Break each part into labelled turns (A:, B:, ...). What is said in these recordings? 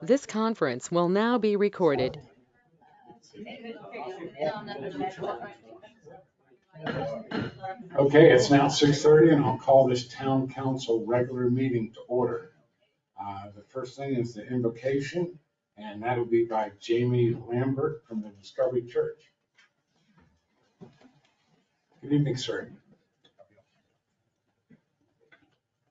A: This conference will now be recorded.
B: Okay, it's now 6:30 and I'll call this town council regular meeting to order. The first thing is the invocation, and that'll be by Jamie Lambert from the Discovery Church. Good evening, sir.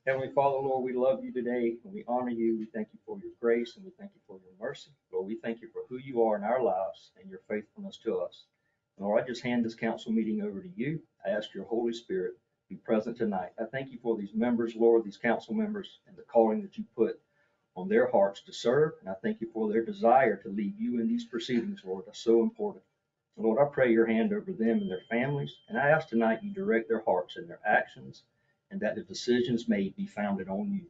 C: Heavenly Father, Lord, we love you today, and we honor you. We thank you for your grace, and we thank you for your mercy. Lord, we thank you for who you are in our lives and your faithfulness to us. Lord, I just hand this council meeting over to you. I ask your Holy Spirit to be present tonight. I thank you for these members, Lord, these council members, and the calling that you put on their hearts to serve. And I thank you for their desire to lead you in these proceedings, Lord. That's so important. Lord, I pray your hand over them and their families, and I ask tonight you direct their hearts and their actions, and that the decisions made be founded on you.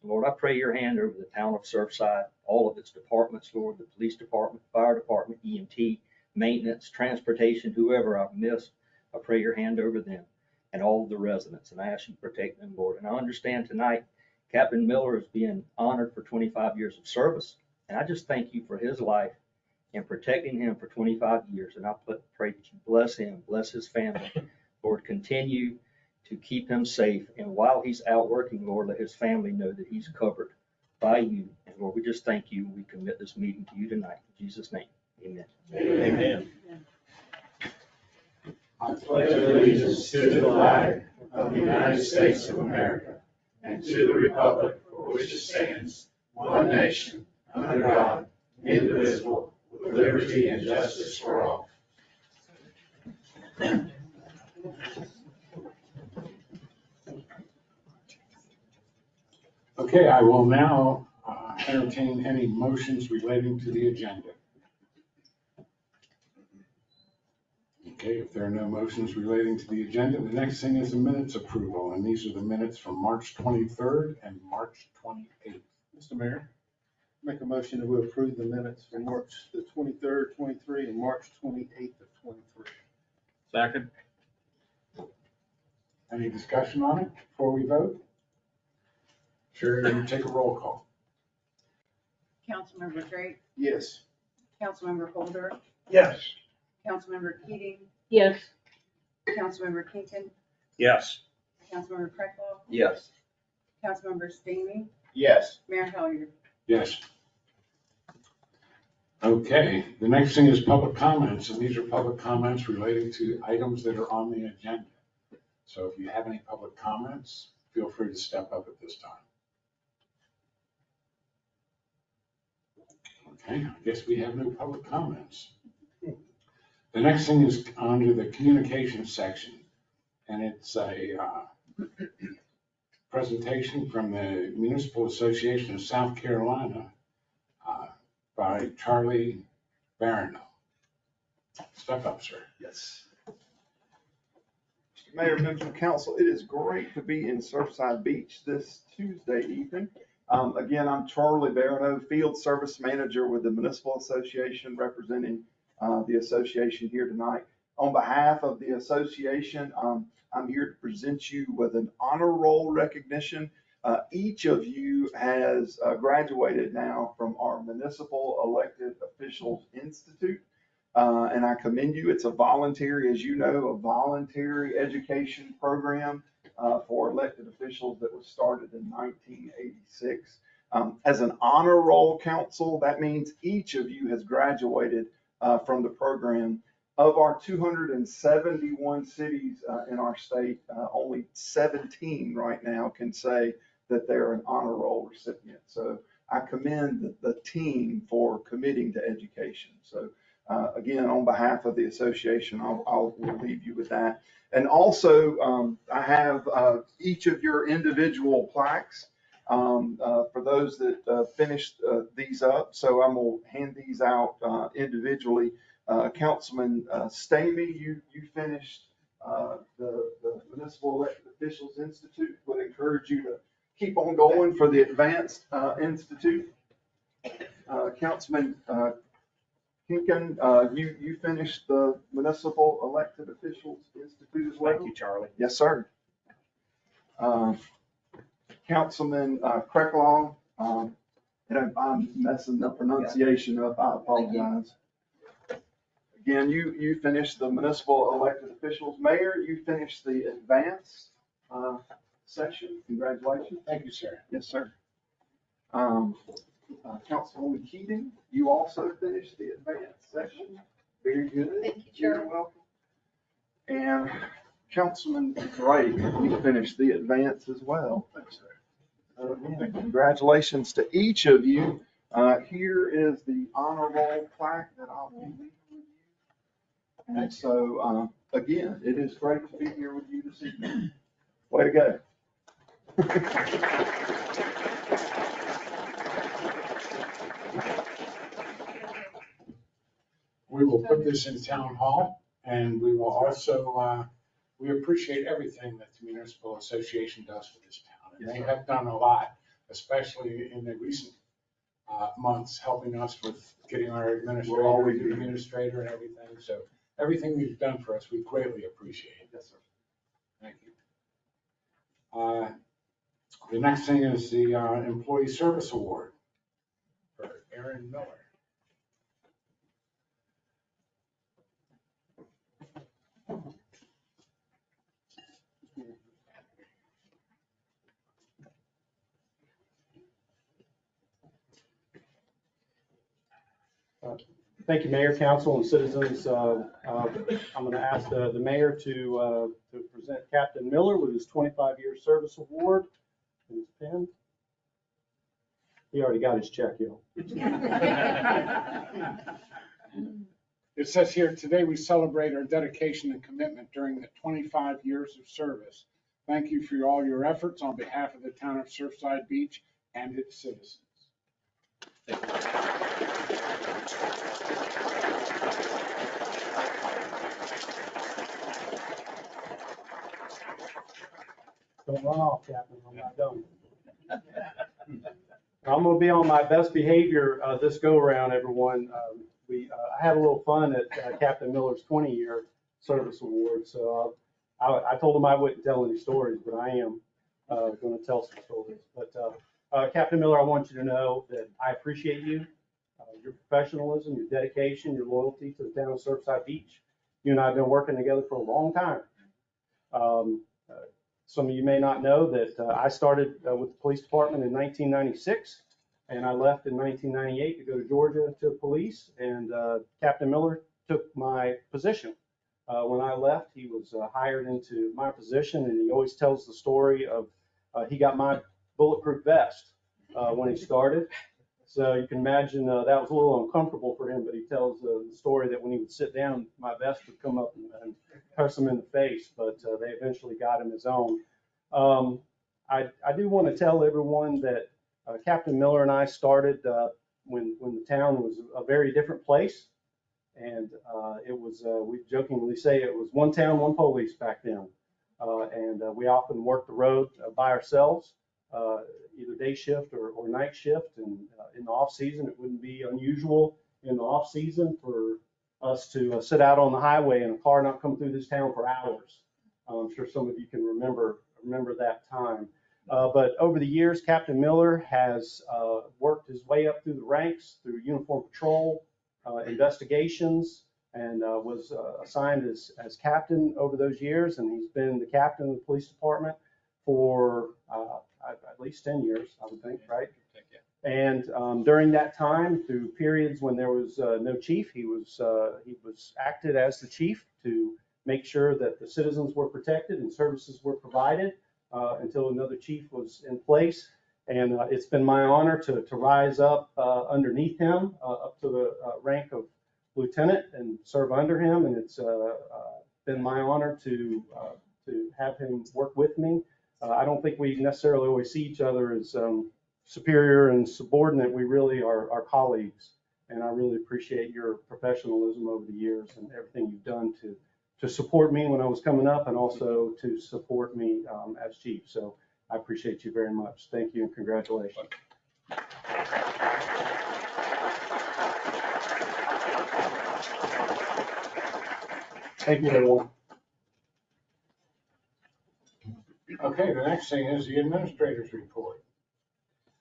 C: Lord, I pray your hand over the town of Surfside, all of its departments, Lord, the police department, fire department, EMT, maintenance, transportation, whoever I've missed. I pray your hand over them and all of the residents, and I ask you to protect them, Lord. And I understand tonight Captain Miller is being honored for 25 years of service, and I just thank you for his life and protecting him for 25 years. And I pray that you bless him, bless his family. Lord, continue to keep him safe. And while he's out working, Lord, let his family know that he's covered by you. And Lord, we just thank you. We commit this meeting to you tonight. In Jesus' name, amen.
D: Amen.
B: I
D: Pledge allegiance to the flag of the United States of America and to the republic for which it stands, one nation, under God, indivisible, with liberty and justice for all.
B: Okay, I will now entertain any motions relating to the agenda. Okay, if there are no motions relating to the agenda, the next thing is the minutes approval, and these are the minutes from March 23rd and March 28th.
E: Mr. Mayor, make a motion that we approve the minutes for March the 23rd, 23, and March 28th of 23.
D: Second.
B: Any discussion on it before we vote? Sure, you take a roll call.
F: Councilmember Drake,
E: Yes.
F: Councilmember Holder,
D: Yes.
F: Councilmember Keating,
G: Yes.
F: Councilmember Kinkin,
D: Yes.
F: Councilmember Crackwell,
C: Yes.
F: Councilmember Stamey,
D: Yes.
F: Mayor Hilliard.
B: Yes. Okay, the next thing is public comments, and these are public comments relating to items that are on the agenda. So if you have any public comments, feel free to step up at this time. Okay, I guess we have no public comments. The next thing is under the communications section, and it's a presentation from the Municipal Association of South Carolina by Charlie Barano. Step up, sir.
H: Yes. Mr. Mayor, members of council, it is great to be in Surfside Beach this Tuesday evening. Again, I'm Charlie Barano, Field Service Manager with the Municipal Association, representing the association here tonight. On behalf of the association, I'm here to present you with an honor roll recognition. Each of you has graduated now from our Municipal Elected Officials Institute. And I commend you. It's a voluntary, as you know, a voluntary education program for elected officials that was started in 1986. As an honor roll council, that means each of you has graduated from the program. Of our 271 cities in our state, only 17 right now can say that they're an honor roll recipient. So I commend the team for committing to education. So again, on behalf of the association, I'll leave you with that. And also, I have each of your individual plaques for those that finished these up. So I'm going to hand these out individually. Councilman Stamey, you finished the Municipal Elected Officials Institute. Would encourage you to keep on going for the Advanced Institute. Councilman Kinkin, you finished the Municipal Elected Officials Institute as well?
D: Thank you, Charlie.
H: Yes, sir. Councilman Cracklow, And if I'm messing the pronunciation up, I apologize. Again, you finished the municipal elected officials. Mayor, you finished the advance session. Congratulations.
B: Thank you, sir.
H: Yes, sir. Councilwoman Keating, you also finished the advance session. Very good.
F: Thank you,
H: You're
F: Chair.
H: welcome. And Councilman Drake, you finished the advance as well. Thanks, sir. Again, congratulations to each of you. Here is the honor roll plaque that I'll be leaving with you. And so, again, it is great to be here with you this evening. Way to go.
B: We will put this in town hall, and we will also, we appreciate everything that the municipal association does for this town. And they have done a lot, especially in the recent months, helping us with getting our administrator and everything. So everything you've done for us, we greatly appreciate.
H: Yes, sir.
B: Thank you. The next thing is the Employee Service Award for Aaron Miller.
G: Thank you, Mayor, Council, and citizens. I'm going to ask the mayor to present Captain Miller with his 25-year service award. And his pen. He already got his check, yo.
B: It says here, today we celebrate our dedication and commitment during the 25 years of service. Thank you for all your efforts on behalf of the town of Surfside Beach and its citizens.
G: Don't run off, Captain. I'm not done. I'm going to be on my best behavior this go around, everyone. I had a little fun at Captain Miller's 20-year service award. So I told him I wouldn't tell any stories, but I am going to tell some stories. But Captain Miller, I want you to know that I appreciate you, your professionalism, your dedication, your loyalty to the town of Surfside Beach. You and I have been working together for a long time. Some of you may not know that I started with the police department in 1996, and I left in 1998 to go to Georgia to police, and Captain Miller took my position. When I left, he was hired into my position, and he always tells the story of he got my bulletproof vest when he started. So you can imagine that was a little uncomfortable for him, but he tells the story that when he would sit down, my vest would come up and press him in the face, but they eventually got him his own. I do want to tell everyone that Captain Miller and I started when the town was a very different place. And it was, we jokingly say it was one town, one police back then. And we often worked the road by ourselves, either day shift or night shift. And in the off season, it wouldn't be unusual in the off season for us to sit out on the highway and a car not come through this town for hours. I'm sure some of you can remember that time. But over the years, Captain Miller has worked his way up through the ranks, through uniform patrol, investigations, and was assigned as captain over those years. And he's been the captain of the police department for at least 10 years, I would think, right? And during that time, through periods when there was no chief, he was acted as the chief to make sure that the citizens were protected and services were provided until another chief was in place. And it's been my honor to rise up underneath him, up to the rank of lieutenant and serve under him. And it's been my honor to have him work with me. I don't think we necessarily always see each other as superior and subordinate. We really are colleagues. And I really appreciate your professionalism over the years and everything you've done to support me when I was coming up and also to support me as chief. So I appreciate you very much. Thank you and congratulations. Thank you, everyone.
B: Okay, the next thing is the administrator's report.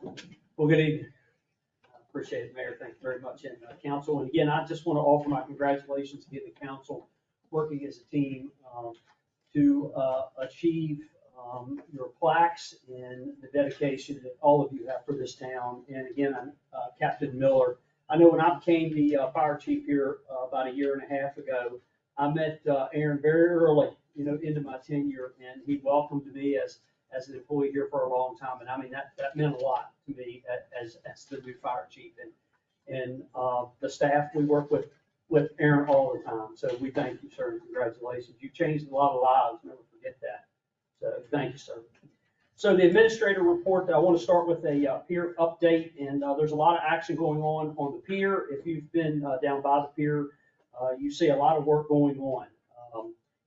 I: Well, good evening. Appreciate it, Mayor. Thank you very much, and council. And again, I just want to offer my congratulations to the council working as a team to achieve your plaques and the dedication that all of you have for this town. And again, I'm Captain Miller. I know when I became the fire chief here about a year and a half ago, I met Aaron very early, into my tenure, and he welcomed me as an employee here for a long time. And I mean, that meant a lot to me as the new fire chief. And the staff, we work with Aaron all the time. So we thank you, sir, and congratulations. You changed a lot of lives, never forget that. So thank you, sir. So the administrator report, I want to start with a pier update, and there's a lot of action going on the pier. If you've been down by the pier, you see a lot of work going on.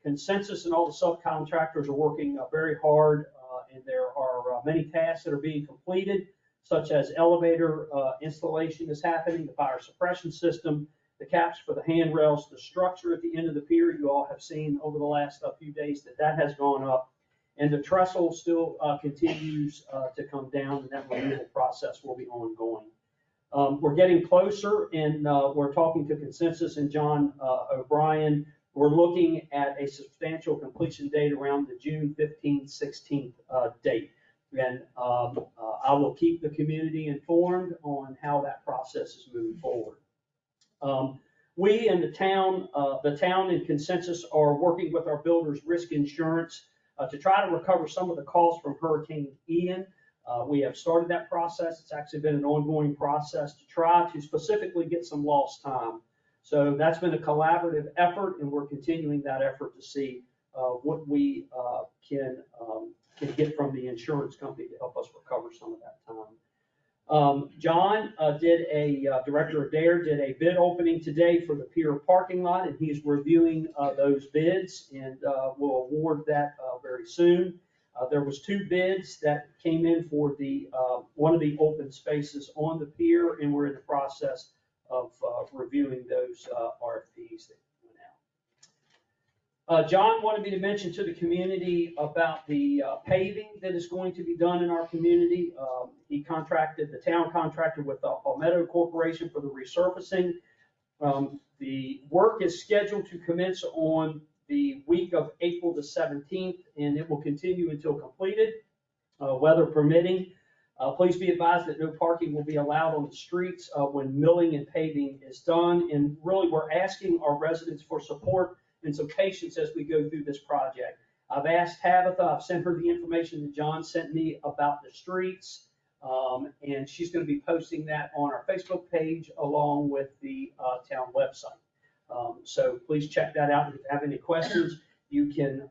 I: Consensus and all the subcontractors are working very hard, and there are many tasks that are being completed, such as elevator installation is happening, the fire suppression system, the caps for the handrails, the structure at the end of the pier. You all have seen over the last few days that has gone up. And the trestle still continues to come down, and that removal process will be ongoing. We're getting closer, and we're talking to Consensus and John O'Brien. We're looking at a substantial completion date around the June 15th, 16th date. And I will keep the community informed on how that process is moving forward. We and the town and Consensus are working with our builders risk insurance to try to recover some of the costs from Hurricane Ian. We have started that process. It's actually been an ongoing process to try to specifically get some lost time. So that's been a collaborative effort, and we're continuing that effort to see what we can get from the insurance company to help us recover some of that time. John Director of DARE, did a bid opening today for the pier parking lot, and he's reviewing those bids, and will award that very soon. There was 2 bids that came in for the one of the open spaces on the pier, and we're in the process of reviewing those RFPs that went out. John wanted me to mention to the community about the paving that is going to be done in our community. The town contracted with the Palmetto Corporation for the resurfacing. The work is scheduled to commence on the week of April the 17th, and it will continue until completed, weather permitting. Please be advised that no parking will be allowed on the streets when milling and paving is done. And really, we're asking our residents for support and some patience as we go through this project. I've asked Tabitha, I've sent her the information that John sent me about the streets, and she's going to be posting that on our Facebook page along with the town website. So please check that out. If you have any questions, you can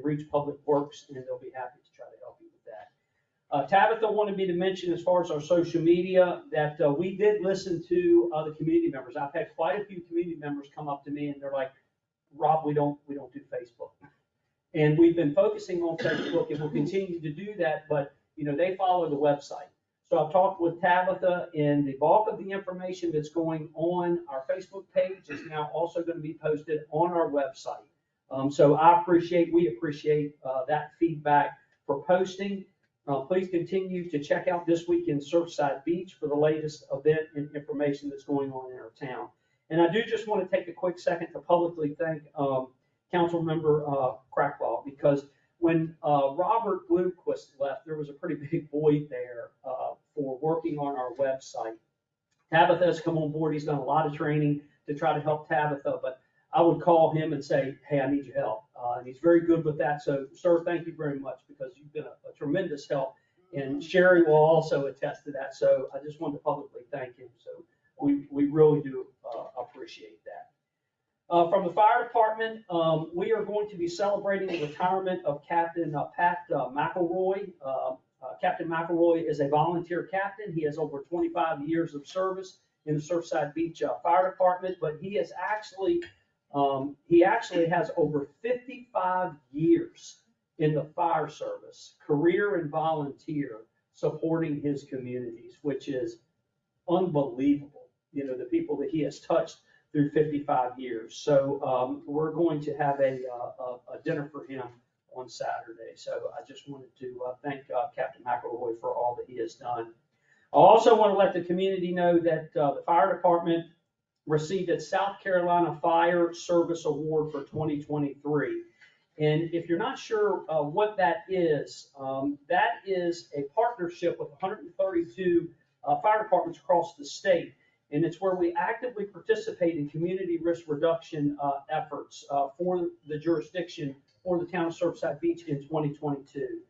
I: reach Public Works, and they'll be happy to try to help you with that. Tabitha wanted me to mention, as far as our social media, that we did listen to the community members. I've had quite a few community members come up to me, and they're like, Rob, we don't do Facebook. And we've been focusing on Facebook, and we'll continue to do that, but they follow the website. So I've talked with Tabitha, and the bulk of the information that's going on our Facebook page is now also going to be posted on our website. So we appreciate that feedback for posting. Please continue to check out This Week in Surfside Beach for the latest event and information that's going on in our town. And I do just want to take a quick second to publicly thank Councilmember Cracklaw, because when Robert Bloomquist left, there was a pretty big void there for working on our website. Tabitha has come on board. He's done a lot of training to try to help Tabitha, but I would call him and say, hey, I need your help. And he's very good with that. So, sir, thank you very much, because you've been a tremendous help. And Sherry will also attest to that. So I just wanted to publicly thank him. So we really do appreciate that. From the fire department, we are going to be celebrating the retirement of Captain Pat McElroy. Captain McElroy is a volunteer captain. He has over 25 years of service in the Surfside Beach Fire Department, but he actually has over 55 years in the fire service, career and volunteer, supporting his communities, which is unbelievable. The people that he has touched through 55 years. So we're going to have a dinner for him on Saturday. So I just wanted to thank Captain McElroy for all that he has done. I also want to let the community know that the fire department received its South Carolina Fire Service Award for 2023. And if you're not sure what that is a partnership with 132 fire departments across the state. And it's where we actively participate in community risk reduction efforts for the jurisdiction for the town of Surfside Beach in 2022.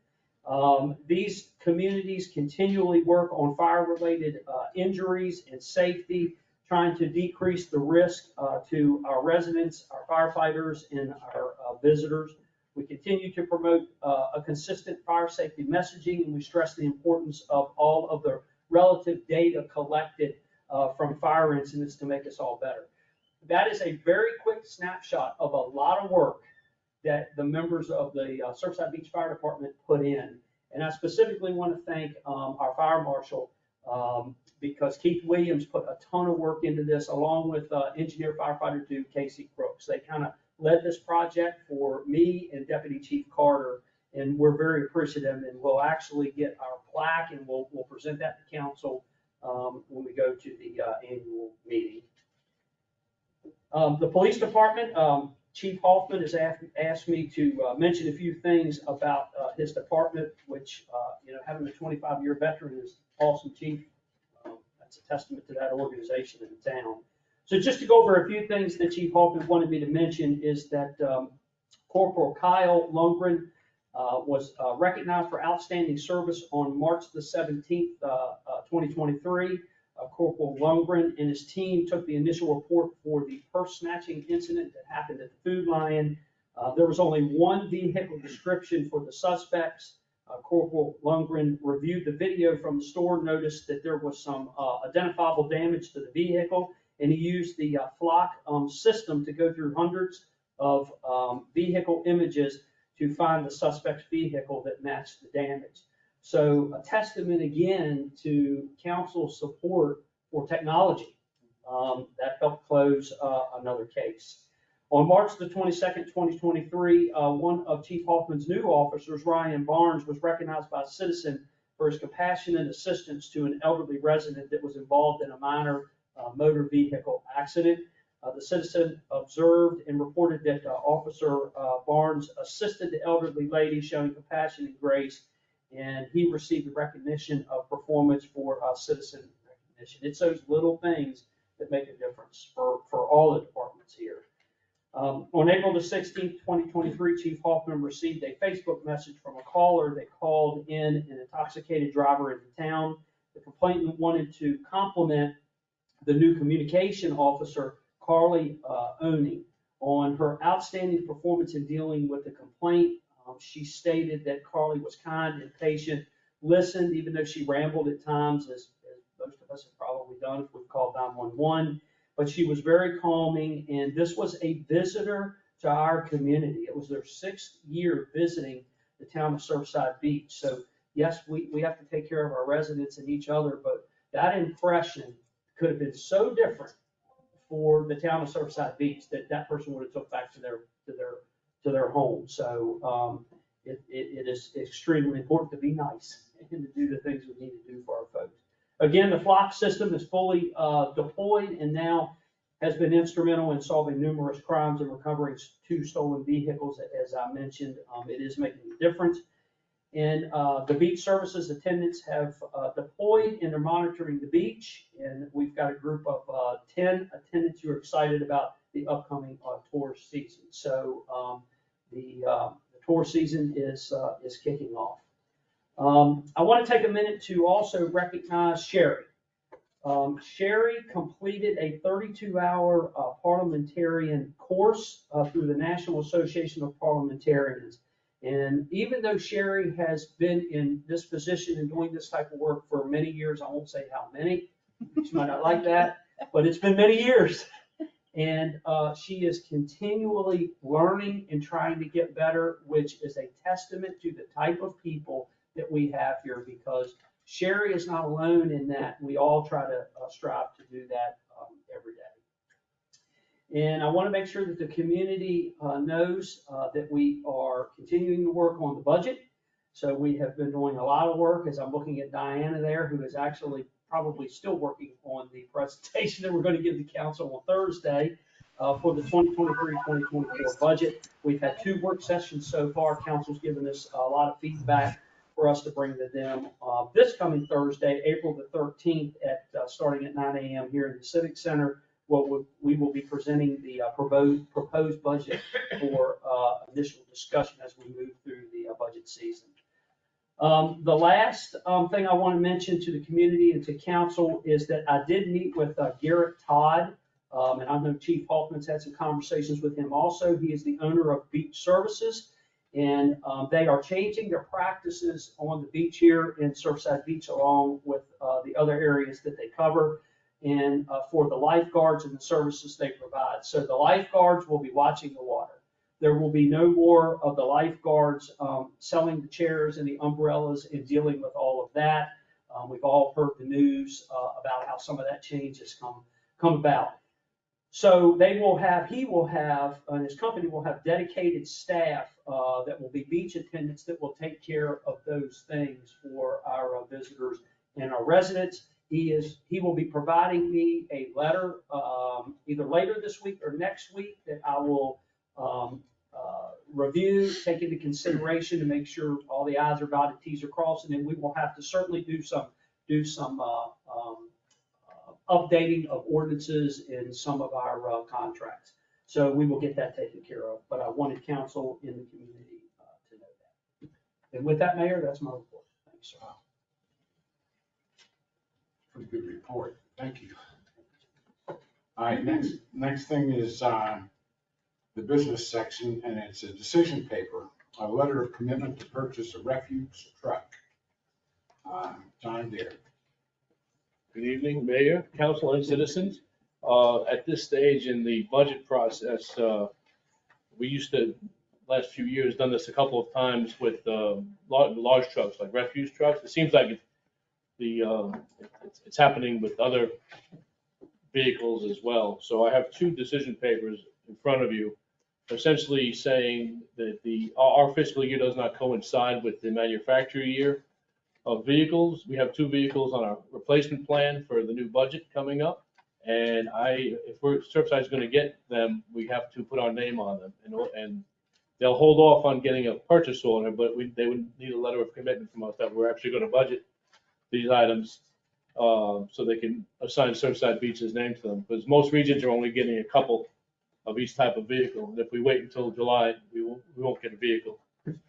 I: These communities continually work on fire-related injuries and safety, trying to decrease the risk to our residents, our firefighters, and our visitors. We continue to promote a consistent fire safety messaging, and we stress the importance of all of the relative data collected from fire incidents to make us all better. That is a very quick snapshot of a lot of work that the members of the Surfside Beach Fire Department put in. And I specifically want to thank our fire marshal because Keith Williams put a ton of work into this, along with engineer firefighter dude Casey Crooks. They kind of led this project for me and Deputy Chief Carter, and we're very appreciative. And we'll actually get our plaque, and we'll present that to council when we go to the annual meeting. The police department, Chief Hoffman has asked me to mention a few things about his department, which, having a 25-year veteran is awesome, Chief. That's a testament to that organization in the town. So just to go over a few things that Chief Hoffman wanted me to mention is that Corporal Kyle Lundgren was recognized for outstanding service on March the 17th, 2023. Corporal Lundgren and his team took the initial report for the purse snatching incident that happened at the Food Lion. There was only one vehicle description for the suspects. Corporal Lundgren reviewed the video from the store, noticed that there was some identifiable damage to the vehicle, and he used the Flock system to go through hundreds of vehicle images to find the suspect's vehicle that matched the damage. So a testament again to council's support for technology that helped close another case. On March the 22nd, 2023, one of Chief Hoffman's new officers, Ryan Barnes, was recognized by a citizen for his compassionate assistance to an elderly resident that was involved in a minor motor vehicle accident. The citizen observed and reported that Officer Barnes assisted the elderly lady, showing compassion and grace, and he received the recognition of performance for citizen recognition. It's those little things that make a difference for all the departments here. On April the 16th, 2023, Chief Hoffman received a Facebook message from a caller that called in an intoxicated driver into town. The complainant wanted to compliment the new communication officer, Carly Oney, on her outstanding performance in dealing with the complaint. She stated that Carly was kind and patient, listened, even though she rambled at times, as most of us have probably done if we've called 911. But she was very calming, and this was a visitor to our community. It was their 6th year visiting the town of Surfside Beach. So yes, we have to take care of our residents and each other, but that impression could have been so different for the town of Surfside Beach that person would have took back to their home. So it is extremely important to be nice and to do the things we need to do for our folks. Again, the Flock system is fully deployed and now has been instrumental in solving numerous crimes and recovering 2 stolen vehicles. As I mentioned, it is making a difference. And the beach services attendants have deployed and they're monitoring the beach. And we've got a group of 10 attendants who are excited about the upcoming tour season. So the tour season is kicking off. I want to take a minute to also recognize Sherry. Sherry completed a 32-hour parliamentarian course through the National Association of Parliamentarians. And even though Sherry has been in this position and doing this type of work for many years, I won't say how many, she might not like that, but it's been many years. And she is continually learning and trying to get better, which is a testament to the type of people that we have here, because Sherry is not alone in that. We all try to strive to do that every day. And I want to make sure that the community knows that we are continuing to work on the budget. So we have been doing a lot of work, as I'm looking at Diana there, who has actually probably still working on the presentation that we're going to give the council on Thursday for the 2023-2024 budget. We've had 2 work sessions so far. Council's given us a lot of feedback for us to bring to them. This coming Thursday, April the 13th, starting at 9 a.m. here in the Civic Center, we will be presenting the proposed budget for initial discussion as we move through the budget season. The last thing I want to mention to the community and to council is that I did meet with Garrett Todd, and I know Chief Hoffman's had some conversations with him also. He is the owner of Beach Services, and they are changing their practices on the beach here in Surfside Beach along with the other areas that they cover, and for the lifeguards and the services they provide. So the lifeguards will be watching the water. There will be no more of the lifeguards selling the chairs and the umbrellas and dealing with all of that. We've all heard the news about how some of that change has come about. So he will have, and his company will have dedicated staff that will be beach attendants that will take care of those things for our visitors and our residents. He will be providing me a letter either later this week or next week that I will review, take into consideration to make sure all the I's are dotted, T's are crossed, and then we will have to certainly do some updating of ordinances in some of our contracts. So we will get that taken care of, but I wanted council in the community to know that. And with that, Mayor, that's my report. Thanks, sir.
B: Pretty good report. Thank you. All right, next thing is the business section, and it's a decision paper, a letter of commitment to purchase a refuse truck. John Deere.
J: Good evening, Mayor, Council, and citizens. At this stage in the budget process, we used to, last few years, done this a couple of times with large trucks, like refuse trucks. It seems like it's happening with other vehicles as well. So I have 2 decision papers in front of you, essentially saying that our fiscal year does not coincide with the manufacturer year of vehicles. We have 2 vehicles on our replacement plan for the new budget coming up. And if Surfside's going to get them, we have to put our name on them. And they'll hold off on getting a purchase order, but they would need a letter of commitment from us that we're actually going to budget these items so they can assign Surfside Beach's name to them. Because most regions are only getting a couple of each type of vehicle. And if we wait until July, we won't get a vehicle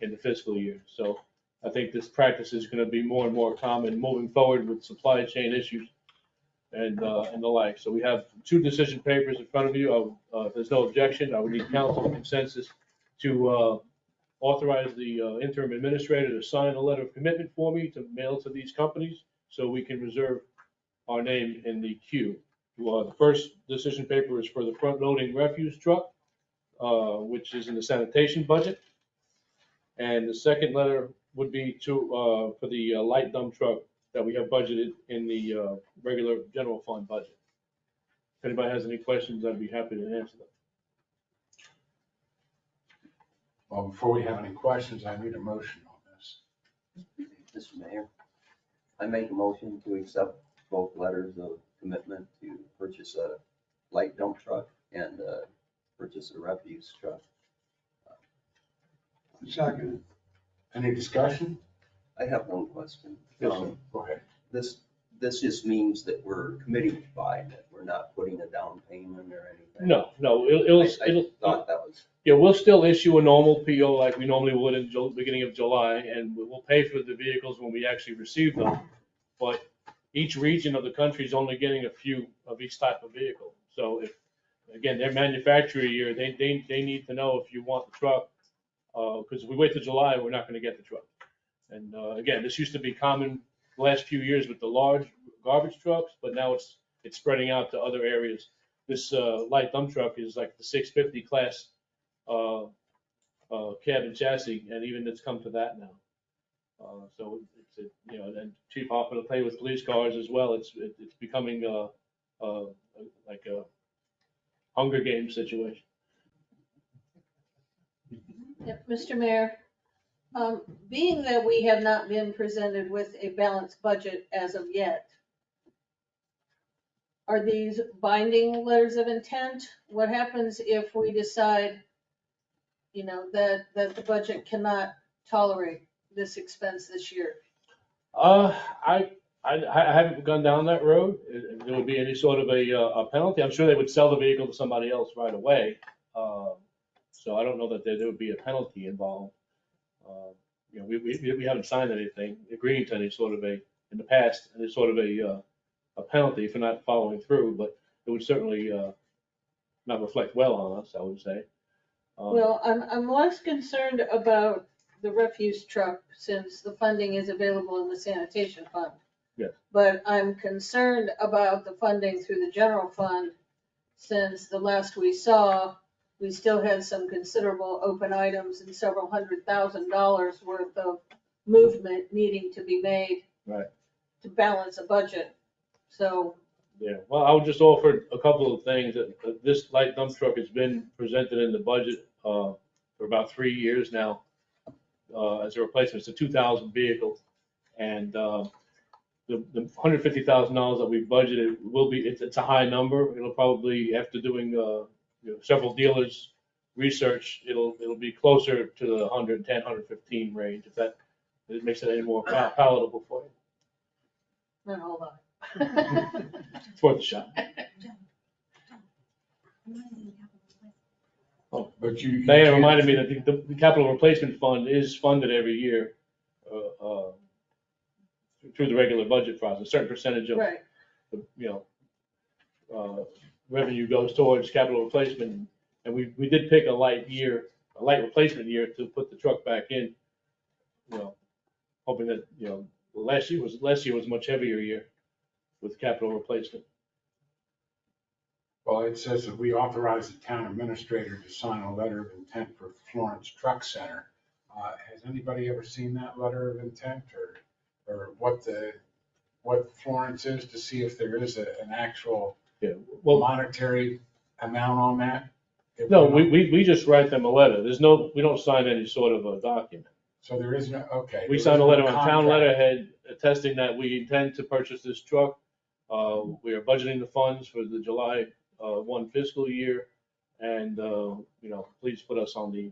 J: in the fiscal year. So I think this practice is going to be more and more common moving forward with supply chain issues and the like. So we have 2 decision papers in front of you. If there's no objection, I would need council consensus to authorize the interim administrator to sign a letter of commitment for me to mail to these companies so we can reserve our name in the queue. The first decision paper is for the front-loading refuse truck, which is in the sanitation budget. And the second letter would be for the light dump truck that we have budgeted in the regular general fund budget. If anybody has any questions, I'd be happy to answer them.
B: Well, before we have any questions, I need a motion on this.
K: Mr. Mayor, I make a motion to accept both letters of commitment to purchase a light dump truck and purchase a refuse truck.
D: Second.
B: Any discussion?
K: I have one question.
B: Yes, sir. Go ahead.
K: This just means that we're committing to buy it. We're not putting a down payment or anything.
J: No,
K: I thought that was.
J: Yeah, we'll still issue a normal PO like we normally would in beginning of July, and we'll pay for the vehicles when we actually receive them. But each region of the country is only getting a few of each type of vehicle. So if, again, their manufacturer year, they need to know if you want the truck, because if we wait till July, we're not going to get the truck. And again, this used to be common the last few years with the large garbage trucks, but now it's spreading out to other areas. This light dump truck is like the 650 class cab and chassis, and even it's come to that now. So it's and Chief Hoffman will play with police cars as well. It's becoming like a Hunger Games situation.
L: Yep, Mr. Mayor, being that we have not been presented with a balanced budget as of yet, are these binding letters of intent? What happens if we decide, that the budget cannot tolerate this expense this year?
J: I haven't gone down that road. If there would be any sort of a penalty, I'm sure they would sell the vehicle to somebody else right away. So I don't know that there would be a penalty involved. We haven't signed anything, agreeing to any sort of in the past, any sort of a penalty for not following through, but it would certainly not reflect well on us, I would say.
L: Well, I'm less concerned about the refuse truck since the funding is available in the sanitation fund.
J: Yes.
L: But I'm concerned about the funding through the general fund since the last we saw, we still had some considerable open items and several $100,000 worth of movement needing to be made.
J: Right.
L: To balance a budget. So.
J: Yeah, well, I would just offer a couple of things. That this light dump truck has been presented in the budget for about 3 years now as a replacement. It's a 2000 vehicle, and the $150,000 that we budgeted will be. It's a high number. It'll probably, after doing several dealers' research, it'll be closer to the 110, 115 range. If that makes it any more palatable for you.
L: No, hold on.
J: It's worth a shot. Oh,
B: But you.
J: Diana reminded me that the capital replacement fund is funded every year through the regular budget process. A certain percentage of
L: Right.
J: Revenue goes towards capital replacement, and we did pick a light replacement year to put the truck back in. Hoping that last year was a much heavier year with capital replacement.
B: Well, it says that we authorize the town administrator to sign a letter of intent for Florence Truck Center. Has anybody ever seen that letter of intent or what Florence is, to see if there is an actual monetary amount on that?
J: No, we just write them a letter. We don't sign any sort of a document.
B: So there is no, okay.
J: We sign a letter on town letterhead attesting that we intend to purchase this truck. We are budgeting the funds for the July 1 fiscal year, and please put us on the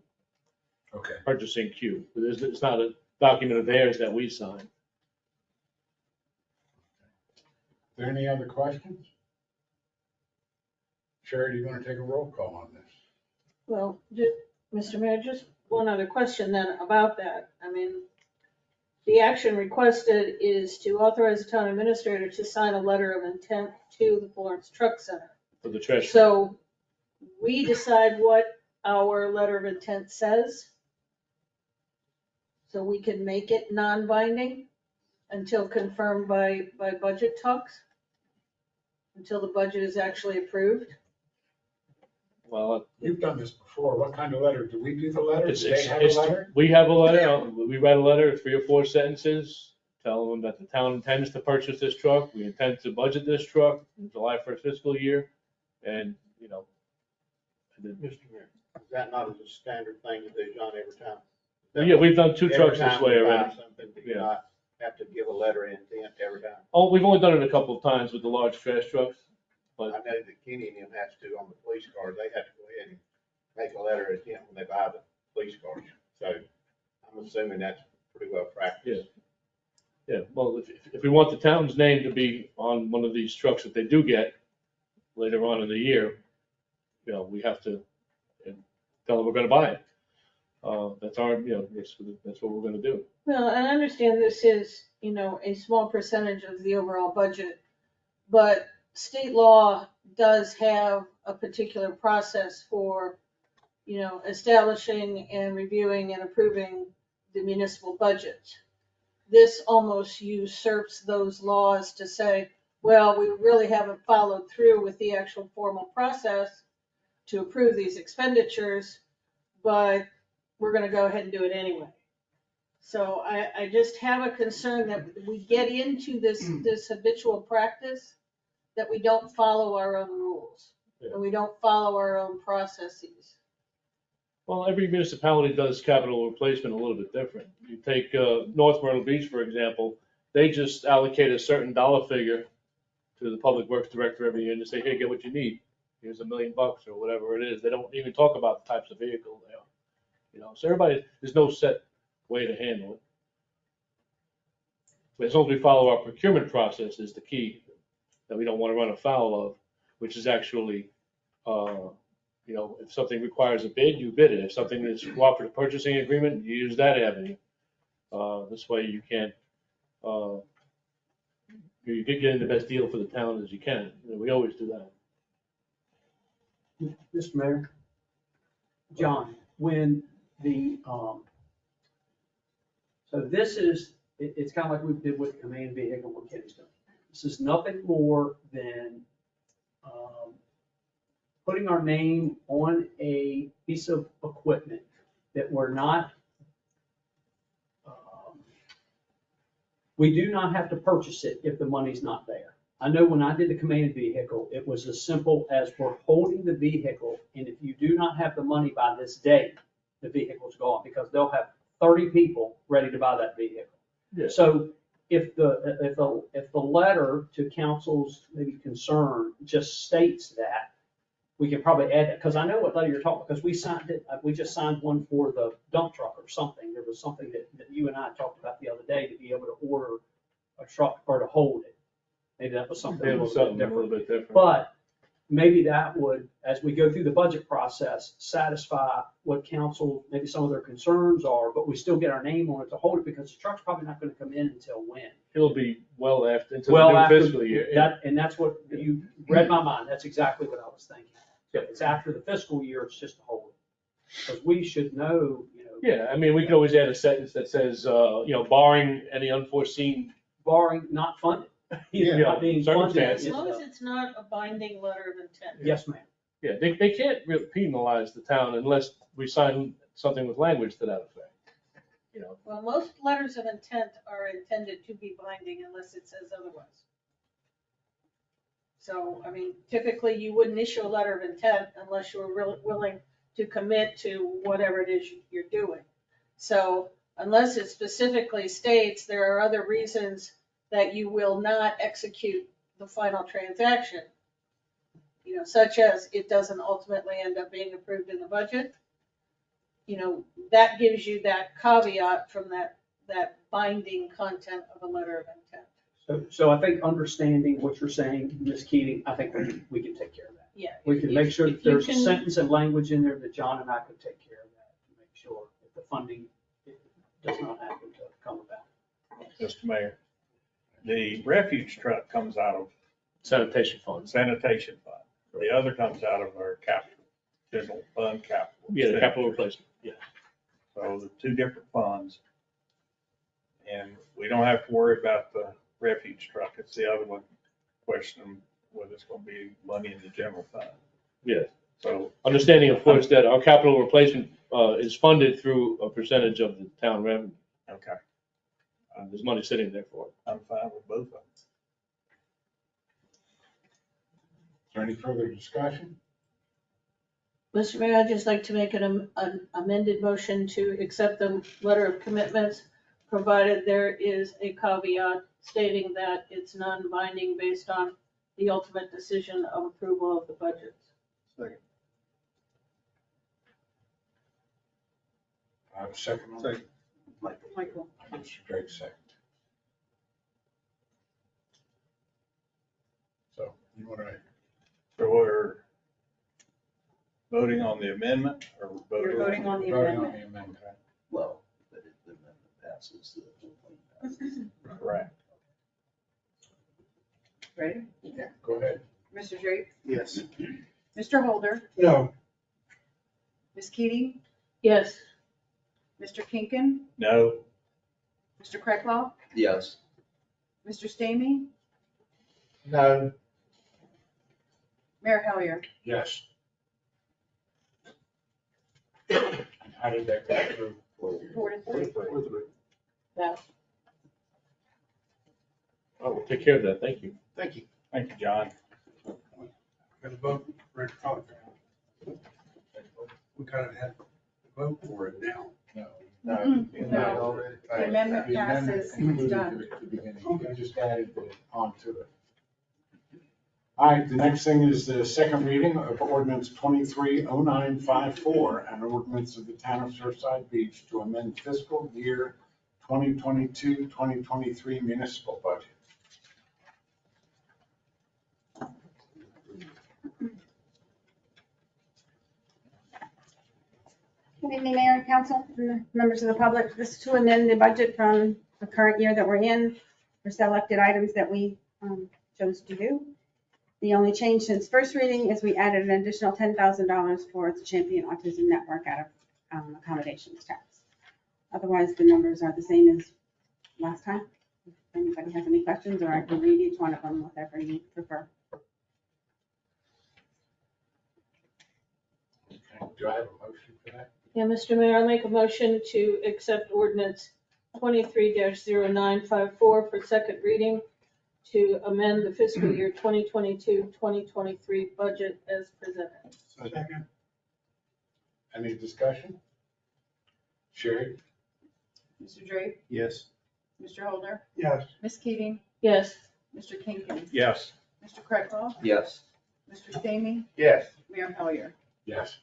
J: purchasing queue. It's not a document of theirs that we sign.
B: Are there any other questions? Sherry, do you want to take a roll call on this?
L: Well, Mr. Mayor, just one other question then about that. I mean, the action requested is to authorize the town administrator to sign a letter of intent to the Florence Truck Center.
J: For the treasurer.
L: So we decide what our letter of intent says. So we can make it non-binding until confirmed by budget talks, until the budget is actually approved.
J: Well,
B: you've done this before. What kind of letter? Do we do the letter? Do they have a
J: it's-
B: letter?
J: We have a letter. We write a letter, 3 or 4 sentences, telling them that the town intends to purchase this truck. We intend to budget this truck in July 1st fiscal year. And,
E: Mr. Mayor, is that not a standard thing to do, John, every time?
J: yeah, we've done 2 trucks
E: Every
J: this
E: time
J: way
E: we buy
J: already.
E: something, do you
J: Yeah.
E: not have to give a letter of intent every time?
J: Oh, we've only done it a couple of times with the large trash trucks.
E: I know that Kenny and them has to on the police cars, they have to go ahead and make a letter of intent when they buy the police cars. So I'm assuming that's pretty well practiced.
J: Yeah, well, if we want the town's name to be on one of these trucks that they do get later on in the year, we have to tell them we're gonna buy it. That's that's what we're gonna do.
L: Well, and I understand this is, a small percentage of the overall budget, but state law does have a particular process for, establishing and reviewing and approving the municipal budget. This almost usurps those laws to say, well, we really haven't followed through with the actual formal process to approve these expenditures, but we're going to go ahead and do it anyway. So I just have a concern that we get into this habitual practice that we don't follow our own rules and we don't follow our own processes.
J: Well, every municipality does capital replacement a little bit different. You take North Myrtle Beach, for example, they just allocate a certain dollar figure to the public works director every year and just say, hey, get what you need. Here's $1 million or whatever it is. They don't even talk about the types of vehicle they are. You know, so everybody, there's no set way to handle it. But as long as we follow our procurement process is the key that we don't want to run afoul of, which is actually, you know, if something requires a bid, you bid it. If something is cooperative purchasing agreement, you use that avenue. This way you can't, you get getting the best deal for the town as you can. You know, we always do that.
I: Mr. Mayor, John, when the, so this is, it's kind of like we did with the command vehicle with Keystone. This is nothing more than putting our name on a piece of equipment that we're not, we do not have to purchase it if the money's not there. I know when I did the command vehicle, it was as simple as we're holding the vehicle, and if you do not have the money by this date, the vehicle's gone, because they'll have 30 people ready to buy that vehicle.
J: Yeah.
I: So if the letter to council's maybe concern just states that, we can probably add that, because I know what letter you're talking, because we signed it, we just signed one for the dump truck or something. There was something that you and I talked about the other day, to be able to order a truck or to hold it. Maybe that was something a little bit different. But maybe that would, as we go through the budget process, satisfy what council, maybe some of their concerns are, but we still get our name on it to hold it, because the truck's probably not gonna come in until when?
J: It'll be well after, into the new fiscal year.
I: That, and that's what, you read my mind, that's exactly what I was thinking. If it's after the fiscal year, it's just to hold it. Because we should know, you know.
J: Yeah, I mean, we could always add a sentence that says, you know, barring any unforeseen.
I: Barring not funded.
J: Yeah,
I: Not being funded.
J: circumstances.
L: As long as it's not a binding letter of intent.
I: Yes, ma'am.
J: Yeah, they can't really penalize the town unless we sign something with language to that effect, you know.
L: Well, most letters of intent are intended to be binding unless it says otherwise. So, I mean, typically you wouldn't issue a letter of intent unless you were really willing to commit to whatever it is you're doing. So unless it specifically states there are other reasons that you will not execute the final transaction, you know, such as it doesn't ultimately end up being approved in the budget, you know, that gives you that caveat from that binding content of a letter of intent.
I: So I think understanding what you're saying, Ms. Keating, I think we can take care of that.
L: Yeah.
I: We can make sure that
L: if you
I: there's a
L: can-
I: sentence and language in there that John and I could take care of that, to make sure that the funding does not happen to come about.
M: Mr. Mayor, the refuge truck comes out of
J: Sanitation funds.
M: sanitation fund. The other comes out of our capital, general fund capital.
J: Yeah, the capital replacement, yeah.
M: So the two different funds. And we don't have to worry about the refuge truck. It's the other one, question whether it's gonna be money in the general fund.
J: Yeah.
M: So,
J: Understanding, of course, that our capital replacement is funded through a percentage of the town revenue.
M: okay,
J: There's money sitting there for it.
M: I'm fine with both of them.
B: Is there any further discussion?
L: Mr. Mayor, I'd just like to make an amended motion to accept the letter of commitments, provided there is a caveat stating that it's non-binding based on the ultimate decision of approval of the budget.
M: Second.
B: I have a second on that.
L: Michael.
B: Mr. Drake, second. So you want to,
M: So we're voting on the amendment or we're
F: You're voting on the
B: voting on
F: amendment.
B: the amendment.
K: Well, but if the amendment passes, the whole thing passes.
M: correct.
F: Ready?
B: Yeah, go ahead.
F: Mr. Drake?
B: Yes.
F: Mr. Holder?
B: No.
F: Ms. Keating?
L: Yes.
F: Mr. Kinkin?
M: No,
F: Mr. Kreckloff?
K: Yes,
F: Mr. Stamey?
B: No.
F: Mayor Hellier?
B: Yes. How did that go through?
F: 4-3.
L: No.
J: Oh, we'll take care of that. Thank you.
B: Thank you.
M: thank you, John.
N: Got a vote for it. We kind of had to vote for it now.
B: No.
F: No. The amendment passes, it's done.
B: You just added it onto it. All right, the next thing is the second reading of ordinance 230954, an ordinance of the town of Surfside Beach to amend fiscal year 2022-2023 municipal budget.
O: Good evening, Mayor and Council, and members of the public. This is to amend the budget from the current year that we're in for selected items that we chose to do. The only change since first reading is we added an additional $10,000 for the Champion Autism Network out of accommodations tax. Otherwise, the numbers are the same as last time. If anybody has any questions, or I can read each one of them, whatever you prefer.
B: Okay, do I have a motion for that?
L: Yeah, Mr. Mayor, I'll make a motion to accept ordinance 23-0954 for second reading to amend the fiscal year 2022-2023 budget as presented.
N: Second.
B: Any discussion? Sherry?
F: Mr. Drake,
G: Yes.
F: Mr. Holder,
N: Yes.
F: Ms. Keating,
L: Yes.
F: Mr. Kinkin,
M: Yes.
F: Mr. Kreckhoff,
K: Yes.
F: Mr. Stamey,
E: Yes.
F: Mayor Hellier.
B: Yes.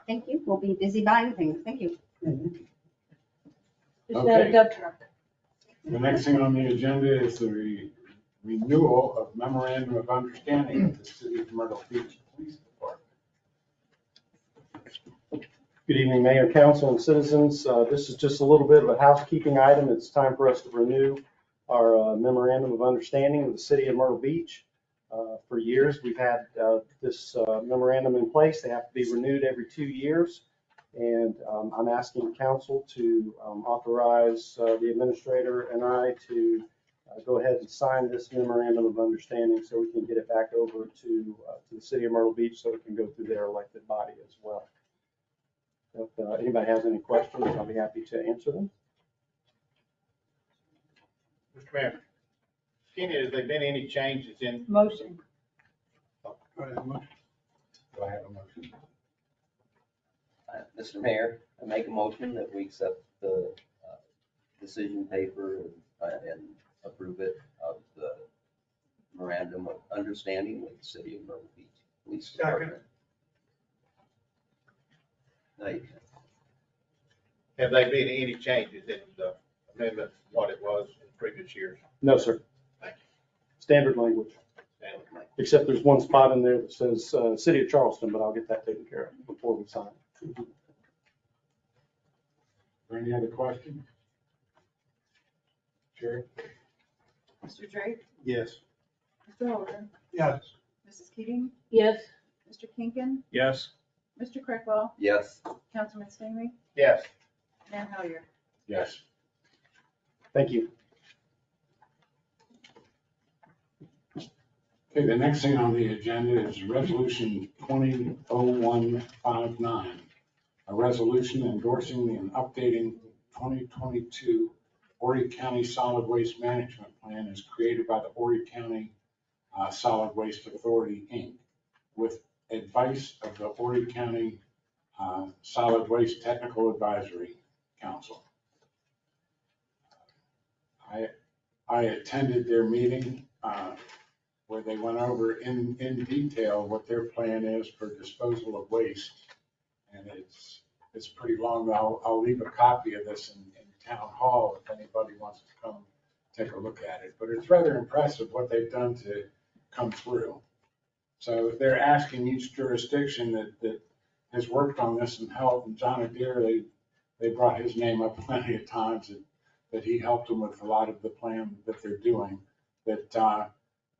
O: Thank you. We'll be busy buying things. Thank you.
L: Is that a
B: Okay.
L: dump truck?
B: The next thing on the agenda is the renewal of memorandum of understanding with the City of Myrtle Beach Police Department.
G: Good evening, Mayor, Council, and citizens. This is just a little bit of a housekeeping item. It's time for us to renew our memorandum of understanding with the City of Myrtle Beach. For years, we've had this memorandum in place. They have to be renewed every 2 years. And I'm asking council to authorize the administrator and I to go ahead and sign this memorandum of understanding so we can get it back over to the City of Myrtle Beach so it can go through their elected body as well. If anybody has any questions, I'll be happy to answer them.
E: Mr. Mayor, Kenny, has there been any changes in?
F: Motion.
B: Do I have a motion?
K: Mr. Mayor, I make a motion that we accept the decision paper and approve it of the memorandum of understanding with the City of Myrtle Beach Police Department.
E: Have there been any changes in the amendment, what it was in previous years?
G: No, sir.
E: Thank you.
G: Standard language,
E: Stanley.
G: except there's one spot in there that says City of Charleston, but I'll get that taken care of before we sign.
B: Or any other questions? Sherry?
F: Mr. Drake,
G: Yes.
F: Mr. Holder,
N: Yes.
F: Mrs. Keating,
L: Yes.
F: Mr. Kinkin,
M: Yes.
F: Mr. Kreckhoff,
K: Yes.
F: Councilman Stamey,
E: Yes.
F: Mayor Hellier.
B: Yes.
G: Thank you.
B: Okay, the next thing on the agenda is Resolution 200159, a resolution endorsing and updating 2022 Horry County Solid Waste Management Plan as created by the Horry County Solid Waste Authority, Inc., with advice of the Horry County Solid Waste Technical Advisory Council. I attended their meeting where they went over in detail what their plan is for disposal of waste. And it's pretty long. I'll leave a copy of this in town hall if anybody wants to come take a look at it. But it's rather impressive what they've done to come through. So they're asking each jurisdiction that has worked on this and helped. And John Adair, they brought his name up plenty of times that he helped them with a lot of the plan that they're doing. That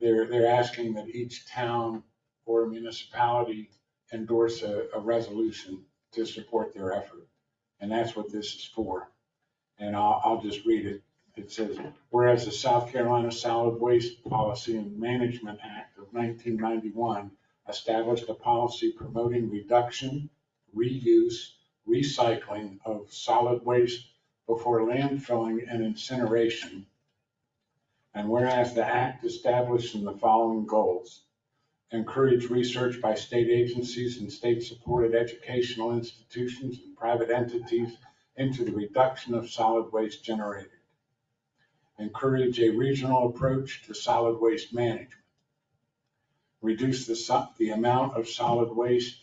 B: they're asking that each town or municipality endorse a resolution to support their effort. And that's what this is for. And I'll just read it. It says, whereas the South Carolina Solid Waste Policy and Management Act of 1991 established a policy promoting reduction, reuse, recycling of solid waste before landfilling and incineration. And whereas the act established the following goals: encourage research by state agencies and state-supported educational institutions and private entities into the reduction of solid waste generated. Encourage a regional approach to solid waste management. reduce the amount of solid waste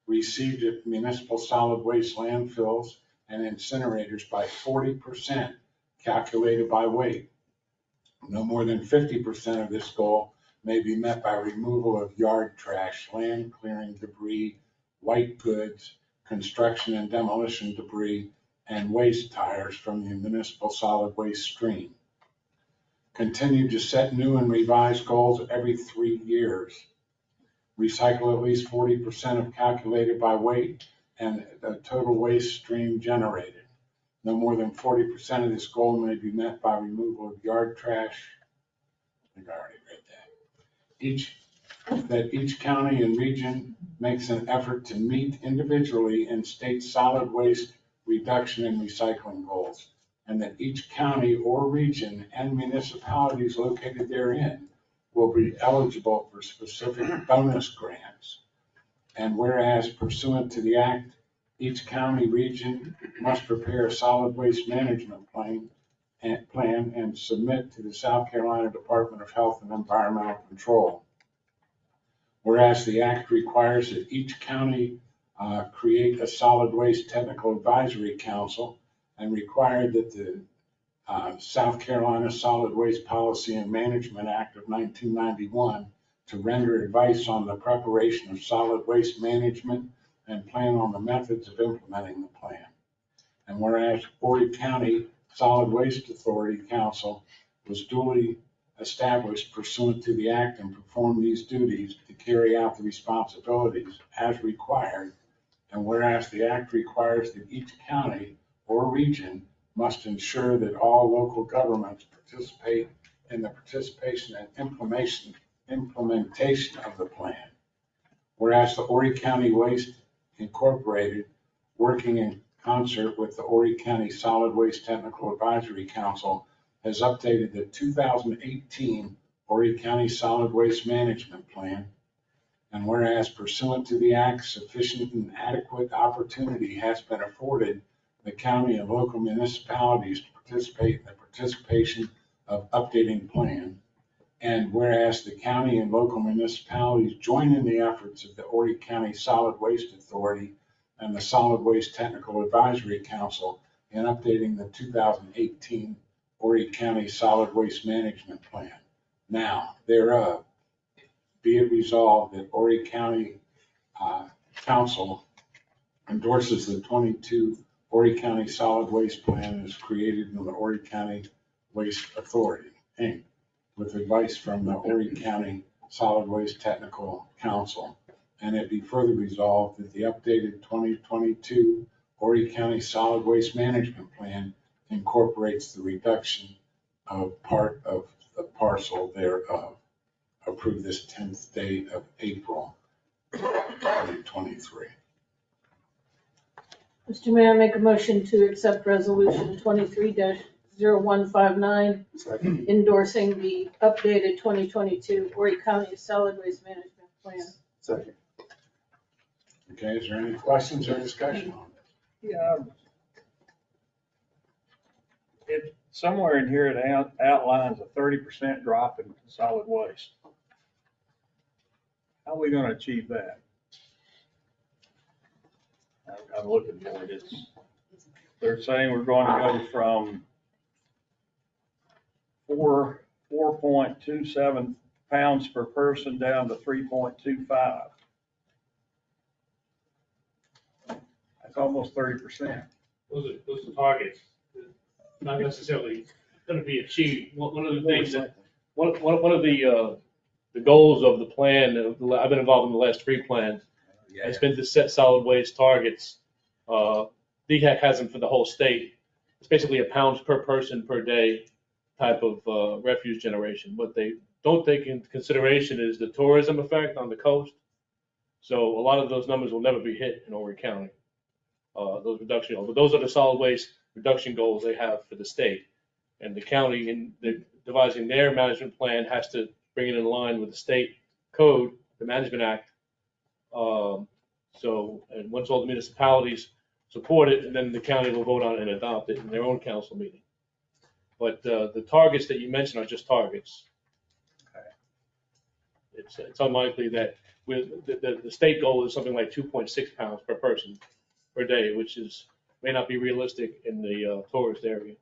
B: received at municipal solid waste landfills and incinerators by 40%, calculated by weight. No more than 50% of this goal may be met by removal of yard trash, land clearing debris, white goods, construction and demolition debris, and waste tires from the municipal solid waste stream. Continue to set new and revised goals every 3 years. Recycle at least 40% of calculated by weight and the total waste stream generated. No more than 40% of this goal may be met by removal of yard trash. I think I already read that. Each county and region makes an effort to meet individually and state solid waste reduction and recycling goals, and that each county or region and municipalities located therein will be eligible for specific bonus grants. And whereas pursuant to the act, each county region must prepare a solid waste management plan and submit to the South Carolina Department of Health and Environmental Control. Whereas the act requires that each county create a solid waste technical advisory council, and required that the South Carolina Solid Waste Policy and Management Act of 1991 to render advice on the preparation of solid waste management and plan on the methods of implementing the plan. And whereas Horry County Solid Waste Authority Council was duly established pursuant to the act and perform these duties to carry out the responsibilities as required. And whereas the act requires that each county or region must ensure that all local governments participate in the participation and implementation of the plan. Whereas the Horry County Waste Incorporated, working in concert with the Horry County Solid Waste Technical Advisory Council, has updated the 2018 Horry County Solid Waste Management Plan. And whereas pursuant to the act, sufficient and adequate opportunity has been afforded the county and local municipalities to participate in the participation of updating plan. And whereas the county and local municipalities join in the efforts of the Horry County Solid Waste Authority and the Solid Waste Technical Advisory Council in updating the 2018 Horry County Solid Waste Management Plan. Now, thereof, be it resolved that Horry County Council endorses the 22 Horry County Solid Waste Plan as created in the Horry County Waste Authority, Inc., with advice from the Horry County Solid Waste Technical Council. And it be further resolved that the updated 2022 Horry County Solid Waste Management Plan incorporates the reduction of part of the parcel thereof. Approved this 10th day of April 2023.
L: Mr. Mayor, I make a motion to accept resolution 23-0159, endorsing the updated 2022 Horry County Solid Waste Management Plan.
H: Second.
B: Okay, is there any questions or discussion on this?
M: Yeah. Somewhere in here it outlines a 30% drop in solid waste. How are we going to achieve that? I'm looking for it. They're saying we're going to go from 4.27 pounds per person down to 3.25. That's almost 30%.
J: Those are targets, not necessarily going to be achieved. One of the things that, one of the goals of the plan, I've been involved in the last 3 plans, has been to set solid waste targets. DHEC has them for the whole state. It's basically a pounds per person per day type of refuse generation. What they don't take into consideration is the tourism effect on the coast. So a lot of those numbers will never be hit in Horry County. Those reduction goals, but those are the solid waste reduction goals they have for the state. And the county, in devising their management plan, has to bring it in line with the state code, the Management Act. And once all the municipalities support it, and then the county will vote on it and adopt it in their own council meeting. But the targets that you mentioned are just targets. It's unlikely that with, the state goal is something like 2.6 pounds per person per day, which may not be realistic in the tourist area.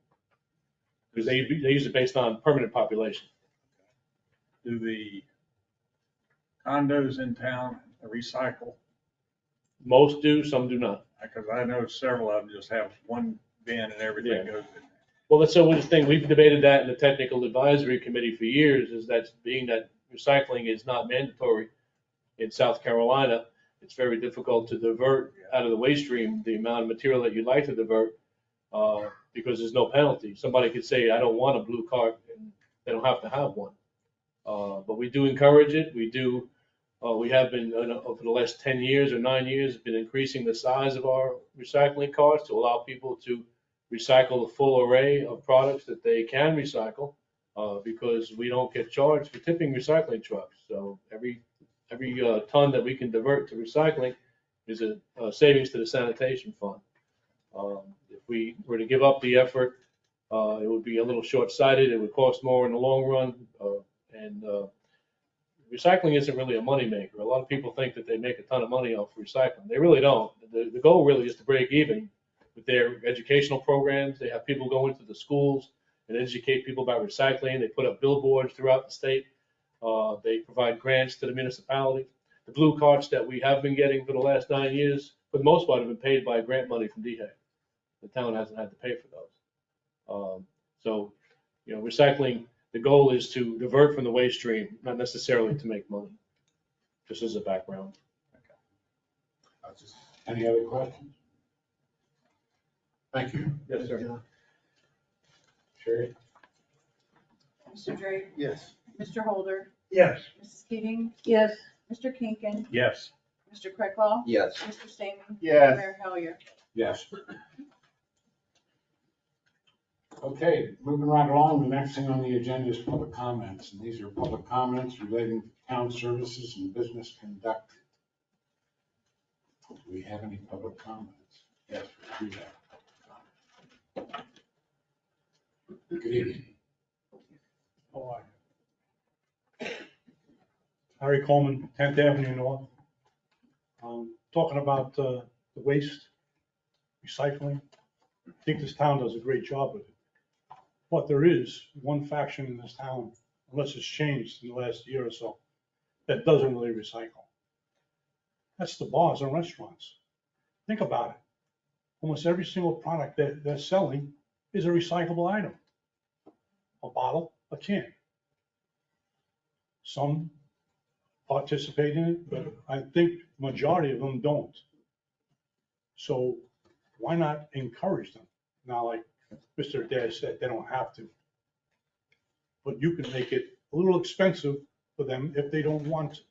J: Because they use it based on permanent population.
M: Do the condos in town recycle?
J: Most do, some do not.
M: Because I know several of them just have one bin and everything
J: Yeah.
M: goes in.
J: Well, that's so the thing, we've debated that in the technical advisory committee for years, is that being that recycling is not mandatory in South Carolina, it's very difficult to divert out of the waste stream the amount of material that you'd like to divert, because there's no penalty. Somebody could say, I don't want a blue cart, and they don't have to have one. But we do encourage it. We have been, over the last 10 years or 9 years, been increasing the size of our recycling carts to allow people to recycle the full array of products that they can recycle, because we don't get charged for tipping recycling trucks. So every ton that we can divert to recycling is a savings to the sanitation fund. If we were to give up the effort, it would be a little short-sighted. It would cost more in the long run, and recycling isn't really a moneymaker. A lot of people think that they make a ton of money off recycling. They really don't. The goal really is to break even with their educational programs. They have people go into the schools and educate people about recycling. They put up billboards throughout the state. They provide grants to the municipality. The blue carts that we have been getting for the last 9 years, for the most part, have been paid by grant money from DHEC. The town hasn't had to pay for those. So, recycling, the goal is to divert from the waste stream, not necessarily to make money, just as a background.
B: Any other questions? Thank you.
J: Yes, sir.
B: Sherry?
F: Mr. Drake?
E: Yes.
F: Mr. Holder?
N: Yes.
F: Mrs. Keating?
L: Yes.
F: Mr. Kinkin?
M: Yes.
F: Mr. Craigwell?
K: Yes.
F: Mr. Stamey?
E: Yes.
F: Mayor Hellier?
B: Yes. Okay, moving right along, the next thing on the agenda is public comments, and these are public comments relating to town services and business conducted. Do we have any public comments? Yes, we do have. Good evening.
N: Oh, Harry Coleman, 10th Avenue North. Talking about the waste, recycling. I think this town does a great job with it. But there is one faction in this town, unless it's changed in the last year or so, that doesn't really recycle. That's the bars and restaurants. Think about it. Almost every single product that they're selling is a recyclable item. A bottle, a can. Some participate in it, but I think majority of them don't. So why not encourage them? Now, like Mr. Adair said, they don't have to. But you can make it a little expensive for them if they don't want to.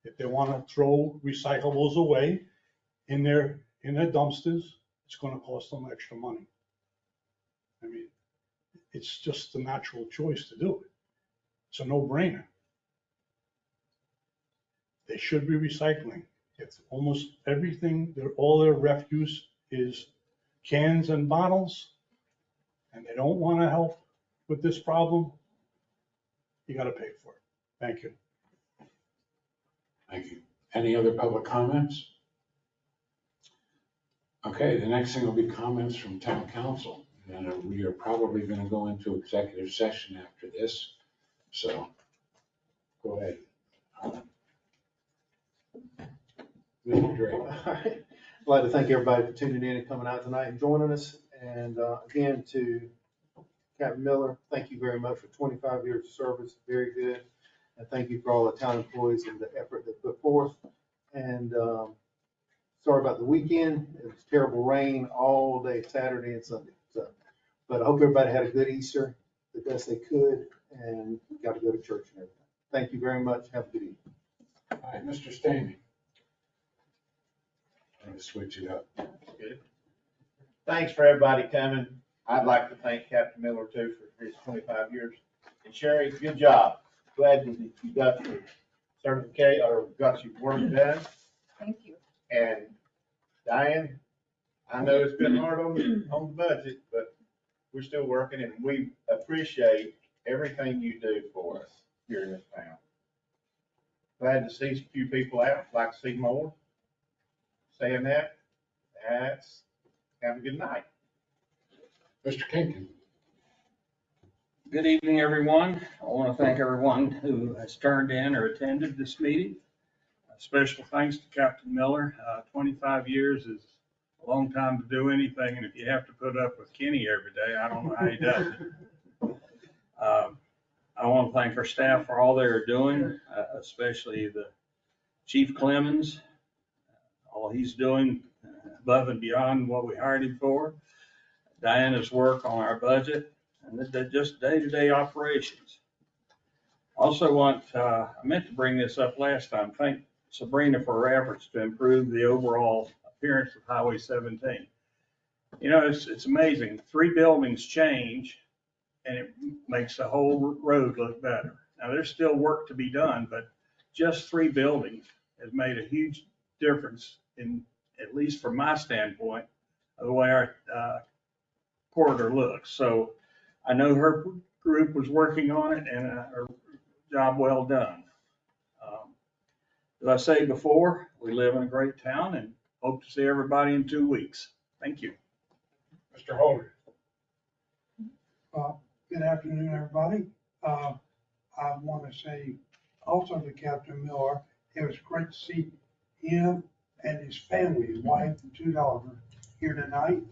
N: If they want to throw recyclables away in their dumpsters, it's going to cost them extra money. I mean, it's just the natural choice to do it. It's a no-brainer. They should be recycling. It's almost everything, all their refuse is cans and bottles, and they don't want to help with this problem, you got to pay for it. Thank you.
B: Thank you. Any other public comments? Okay, the next thing will be comments from town council. And we are probably going to go into executive session after this. So go ahead. Mr. Drake.
P: All right. I'd like to thank everybody for tuning in and coming out tonight and joining us. And again, to Captain Miller, thank you very much for 25 years of service. Very good. And thank you for all the town employees and the effort they put forth. And sorry about the weekend. It was terrible rain all day, Saturday and Sunday. So, but I hope everybody had a good Easter, the best they could, and got to go to church and everything. Thank you very much. Have a good evening.
B: All right, Mr. Stamey. I'm going to switch it up.
E: Good. Thanks for everybody coming. I'd like to thank Captain Miller too for his 25 years. And Sherry, good job. Glad that you got your certificate or got your work done.
F: Thank you.
E: And Diane, I know it's been hard on the budget, but we're still working and we appreciate everything you do for us. here in this town. Glad to see a few people out, like to see more. Saying that, have a good night.
B: Mr. Kinkin.
Q: Good evening, everyone. I want to thank everyone who has turned in or attended this meeting. A special thanks to Captain Miller. 25 years is a long time to do anything, and if you have to put up with Kenny every day, I don't know how he does it. I want to thank our staff for all they're doing, especially the Chief Clemens, all he's doing above and beyond what we hired him for. Diana's work on our budget, and just day-to-day operations. Also I meant to bring this up last time, thank Sabrina for her efforts to improve the overall appearance of Highway 17. You know, it's amazing. 3 buildings change and it makes the whole road look better. Now, there's still work to be done, but just 3 buildings has made a huge difference in, at least from my standpoint, of the way our corridor looks. So I know her group was working on it, and her job well done. As I said before, we live in a great town and hope to see everybody in 2 weeks. Thank you.
B: Mr. Holder.
R: Good afternoon, everybody. I want to say also to Captain Miller, it was great to see him and his family, his wife and 2 daughters here tonight.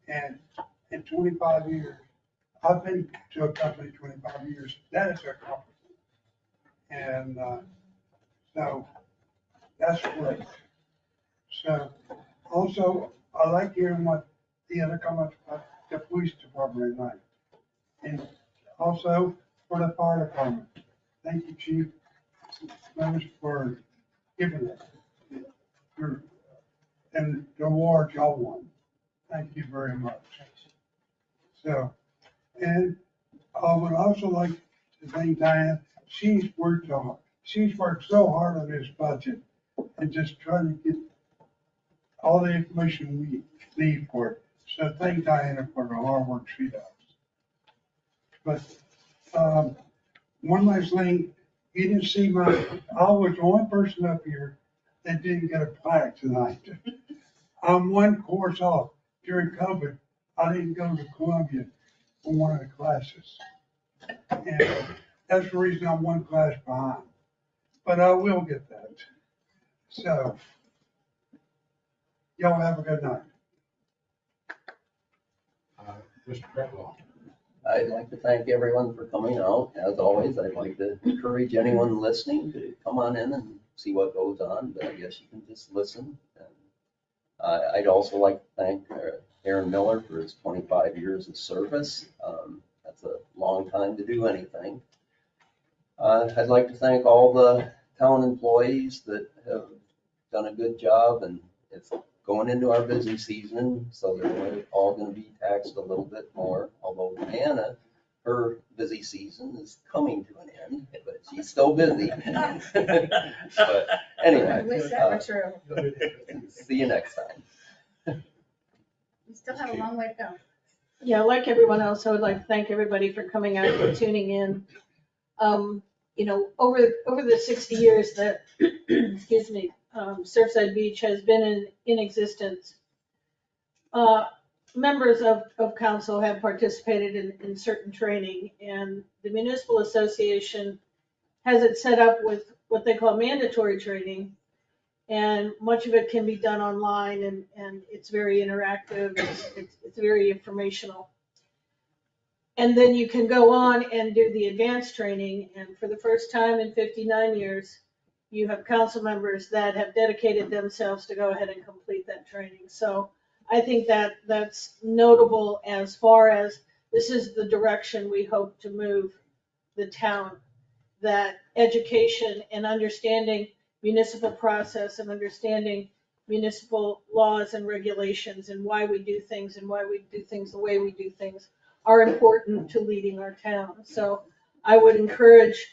R: And in 25 years, I've been to a company 25 years. That is their company. And so that's great. So also, I like hearing what the other comments about the police department tonight. And also for the fire department. Thank you, Chief Clemens, for giving it. And the award y'all won. Thank you very much. So, and I would also like to thank Diane. She's worked so hard on this budget and just trying to get all the information we need for it. So thank Diana for the hard work she does. But one last thing, you didn't see I was the one person up here that didn't get a plaque tonight. I'm one course off. During COVID, I didn't go to Columbia for one of the classes. And that's the reason I'm one class behind. But I will get that. So, y'all have a good night.
B: Mr. Pretlow.
K: I'd like to thank everyone for coming out. As always, I'd like to encourage anyone listening to come on in and see what goes on, but I guess you can just listen. And I'd also like to thank Aaron Miller for his 25 years of service. That's a long time to do anything. I'd like to thank all the town employees that have done a good job, and it's going into our busy season, so they're all going to be taxed a little bit more, although Diana, her busy season is coming to an end, but she's still busy. But anyway.
O: I wish that were true.
K: See you next time.
O: We still have a long way to go.
L: Yeah, like everyone else, I would like to thank everybody for coming out and tuning in. You know, over the 60 years that, excuse me, Surfside Beach has been in existence, members of council have participated in certain training, and the municipal association has it set up with what they call mandatory training, and much of it can be done online, and it's very interactive, it's very informational. And then you can go on and do the advanced training, and for the first time in 59 years, you have council members that have dedicated themselves to go ahead and complete that training. So I think that's notable as far as this is the direction we hope to move the town, that education and understanding municipal process and understanding municipal laws and regulations and why we do things and why we do things the way we do things are important to leading our town. So I would encourage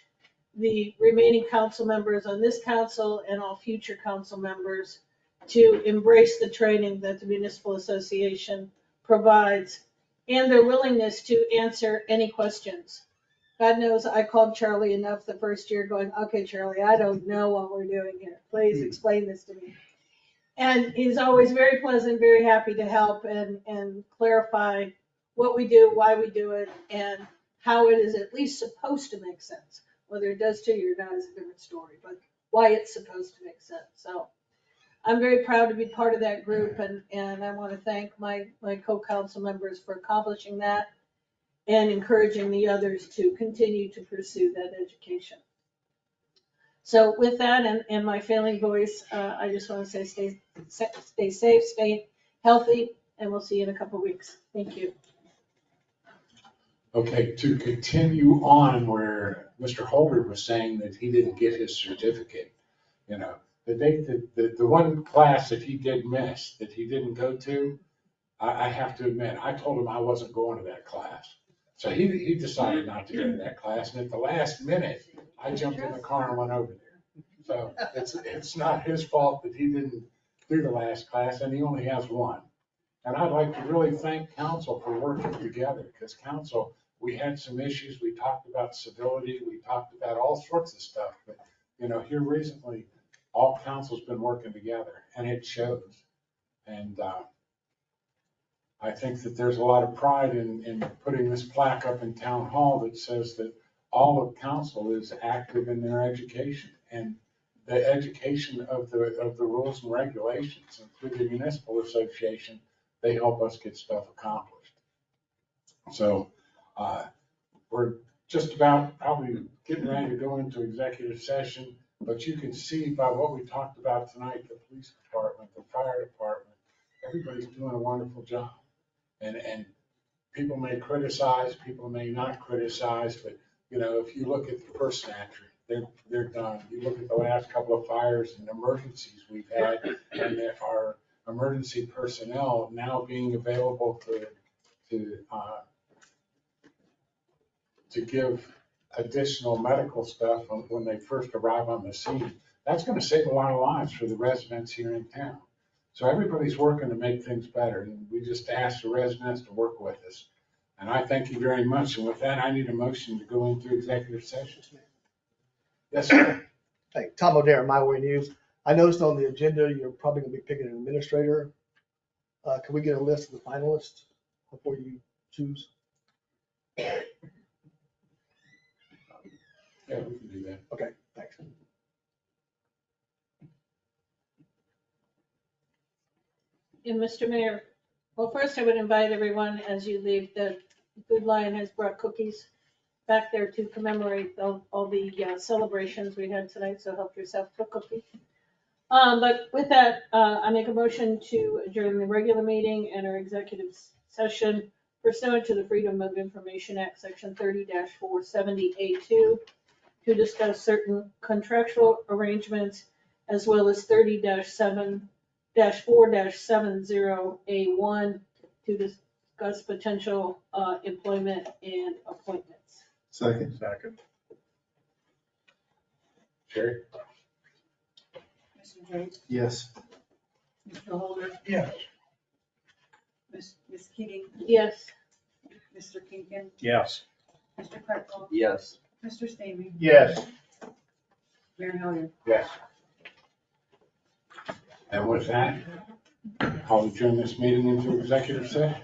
L: the remaining council members on this council and all future council members to embrace the training that the municipal association provides and their willingness to answer any questions God knows I called Charlie enough the first year going, okay, Charlie, I don't know what we're doing here. Please explain this to me. And he's always very pleasant, very happy to help and clarify what we do, why we do it, and how it is at least supposed to make sense. Whether it does to you or not is a different story, but why it's supposed to make sense. So I'm very proud to be part of that group, and I want to thank my co-council members for accomplishing that and encouraging the others to continue to pursue that education. So with that and my failing voice, I just want to say stay safe, stay healthy, and we'll see you in a couple of weeks. Thank you.
B: Okay, to continue on where Mr. Holder was saying that he didn't get his certificate, you know, the one class that he did miss, that he didn't go to, I have to admit, I told him I wasn't going to that class. So he decided not to go to that class, and at the last minute, I jumped in the car and went over there. So it's not his fault that he didn't do the last class, and he only has one. And I'd like to really thank council for working together, because council, we had some issues. We talked about civility, we talked about all sorts of stuff, but you know, here recently, all council's been working together, and it shows. And I think that there's a lot of pride in putting this plaque up in town hall that says that all of council is active in their education and the education of the rules and regulations, and through the municipal association, they help us get stuff accomplished. So we're just about probably getting ready to go into executive session, but you can see by what we talked about tonight, the police department, the fire department, everybody's doing a wonderful job. And people may criticize, people may not criticize, but you know, if you look at the first entry, they're done. You look at the last couple of fires and emergencies we've had, and there are emergency personnel now being available to give additional medical stuff when they first arrive on the scene. That's going to save a lot of lives for the residents here in town. So everybody's working to make things better, and we just ask the residents to work with us. And I thank you very much. And with that, I need a motion to go into executive session. Yes, sir.
S: Hey, Tom O'Dare, My Way News. I noticed on the agenda, you're probably gonna be picking an administrator. Can we get a list of the finalists before you choose?
B: Yeah, we can do that.
S: Okay, thanks.
L: And Mr. Mayor, well, first I would invite everyone as you leave, the Food Lion has brought cookies back there to commemorate all the celebrations we had tonight, so help yourself to a cookie. But with that, I make a motion to adjourn the regular meeting and our executive session pursuant to the Freedom of Information Act, Section 30-470A2, to discuss certain contractual arrangements, as well as 30-4-70A1 to discuss potential employment and appointments.
P: Second.
B: Sherry?
F: Mr. Jones?
P: Yes.
F: Mr. Holder?
R: Yes.
F: Ms. Keating?
L: Yes.
F: Mr. Kinkin?
M: Yes.
F: Mr. Crutchlow?
K: Yes.
F: Mr. Stamey?
E: Yes.
F: Mayor Hilliard?
B: Yes. And with that, I'll adjourn this meeting into executive session.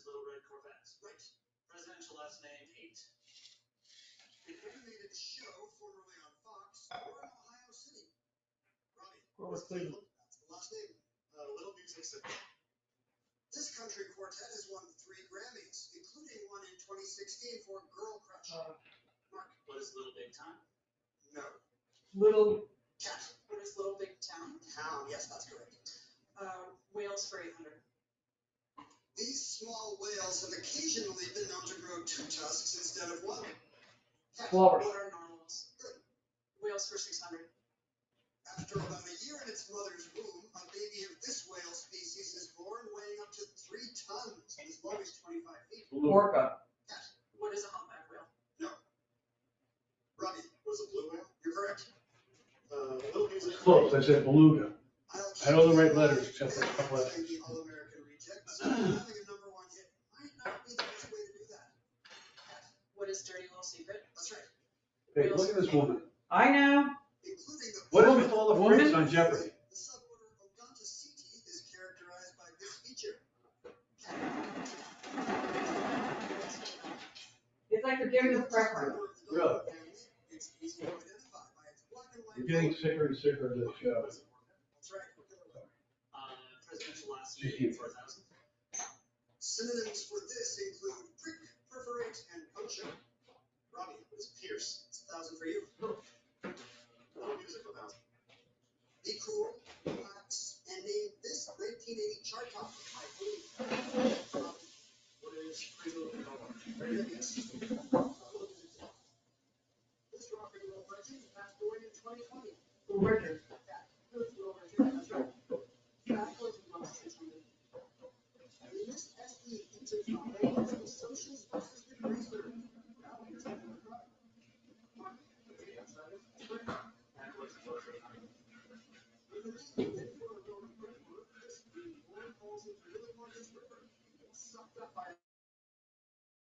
D: little red Corvettes. Right. Presidential last name, 8. An animated show formerly on Fox or in Ohio City. Robbie.
I: Grover Cleveland.
D: That's the last name. Little Music City. This country quartet has won 3 Grammys, including one in 2016 for Girl Crush. Mark, what is Little Big Time? No.
F: Little,
D: Cat.
F: what is Little Big Town?
D: Town, yes, that's correct.
F: Wales for 800.
D: These small whales have occasionally been known to grow 2 tusks instead of 1. Cat.
I: Plover.
F: What are narwhals?
D: Good.
F: Whales for 600.
D: After about a year in its mother's womb, a baby of this whale species is born weighing up to 3 tons and as long as 25 feet.
I: Orca.
D: Cat.
F: What is a humpback whale?
D: No. Robbie, was a blue whale? You're correct. Little Music.
N: Close, I said beluga. I know the right letters, except for a couple of.
D: The All-American reject, so having a number 1 hit might not be the best way to do that.
F: What is Dirty Little Secret?
D: That's right.
N: Hey, look at this woman.
F: I know.
D: Including the
N: What is with all the fruits on Jeopardy?
D: The suborder Odontoceti is characterized by this feature.
F: It's like they're giving us preference.
N: Really?
D: It's easy to identify by its black and white.
N: You're getting sicker and sicker of this show.
D: That's right.
F: Presidential last
N: name,
F: name, 4,000.
D: Synonyms for this include prick, perforate, and puncture. Robbie, what is pierce? It's 1,000 for you. Little Music 1,000. Be cool, relax, and name this 1980 chart top, I believe. Robbie, what is Pretty Little Color? Very good, yes. Little Music 2,000. This rock and roll legend passed away in 2020.